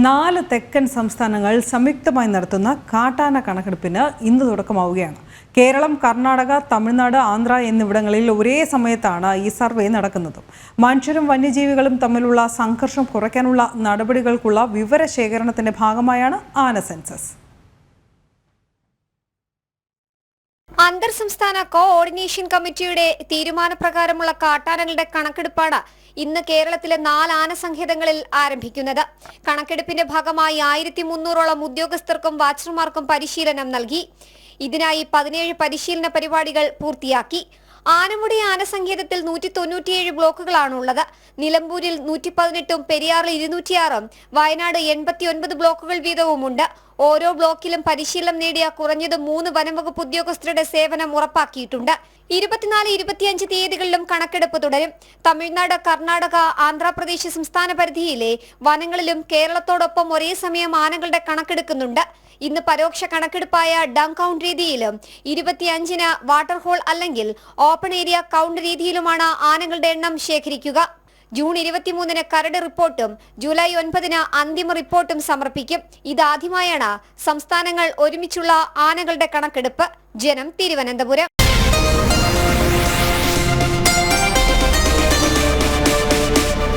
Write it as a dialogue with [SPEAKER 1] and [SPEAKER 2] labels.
[SPEAKER 1] 4 തെക്കൻ സംസ്ഥാനങ്ങൾ സംയുക്തമായി നടത്തുന്ന കാട്ടാന കണക്കെടുപ്പിന് ഇന്ന് തുടക്കമാവുകയാണ്. കേരളം, കർണാടക, തമിഴ്നാട്, ആന്ധ്ര എന്നിവിടങ്ങളിൽ ഒരേ സമയത്താണ് ഈ സർവേ നടക്കുന്നത്. മനുഷ്യരും വന്യജീവികളും തമ്മിലുള്ള സംഘർഷം കുറയ്ക്കാനുള്ള നടപടികൾക്കുള്ള വിവരശേഖരണത്തിന്റെ ഭാഗമായാണ് ആന സെൻസസ്.
[SPEAKER 2] അന്തർ സംസ്ഥാന കോഓർഡിനേഷൻ കമ്മിറ്റിയുടെ തീരുമാനപ്രകാരമുള്ള കാട്ടാനകളുടെ കണക്കെടുപ്പാണ് ഇന്ന് കേരളത്തിലെ 4 ആന സങ്കേതങ്ങളിൽ ആരംഭിക്കുന്നത്. കണക്കെടുപ്പിന്റെ ഭാഗമായി 1300ഓളം ഉദ്യോഗസ്ഥർക്കും വാച്ചർമാർക്കും പരിശീലനം നൽകി. ഇതിനായി 17 പരിശീലന പരിപാടികൾ പൂർത്തിയാക്കി. ആനമുടി ആനസങ്കേതത്തിൽ 197 ബ്ലോക്കുകളാണുള്ളത്. നിലമ്പൂരിൽ 118ഉം പെരിയാറിൽ 206ഉം വയനാട് 89 ബ്ലോക്കുകൾ വീതവുമുണ്ട്. ഓരോ ബ്ലോക്കിലും പരിശീലനം നേടിയ കുറഞ്ഞത് 3 വനംവകുപ്പ് ഉദ്യോഗസ്ഥരുടെ സേവനം ഉറപ്പാക്കിയിട്ടുണ്ട്. 24, 25 തീയതികളിലും കണക്കെടുപ്പ് തുടരും. തമിഴ്നാട്, കർണാടക, ആന്ധ്രാപ്രദേശ് സംസ്ഥാന പരിധിയിലെ വനങ്ങളിലും കേരളത്തോടൊപ്പം ഒരേ സമയം ആനകളുടെ കണക്കെടുക്കുന്നുണ്ട്. ഇന്ന് പരോക്ഷ കണക്കെടുപ്പായ ഡങ് കൗണ്ട് രീതിയിലും 25-ന് വാട്ടർ ഹോൾ അല്ലെങ്കിൽ ഓപ്പൺ ഏരിയ കൗണ്ട് രീതിയിലുമാണ് ആനകളുടെ എണ്ണം ശേഖരിക്കുക. ജൂൺ 23-ന് കരട് റിപ്പോർട്ടും ജൂലൈ 9-ന് അന്തിമ റിപ്പോർട്ടും സമർപ്പിക്കും. ഇതാദ്യമായാണ് സംസ്ഥാനങ്ങൾ ഒരുമിച്ചുള്ള ആനകളുടെ കണക്കെടുപ്പ്. ജനം, തിരുവനന്തപുരം.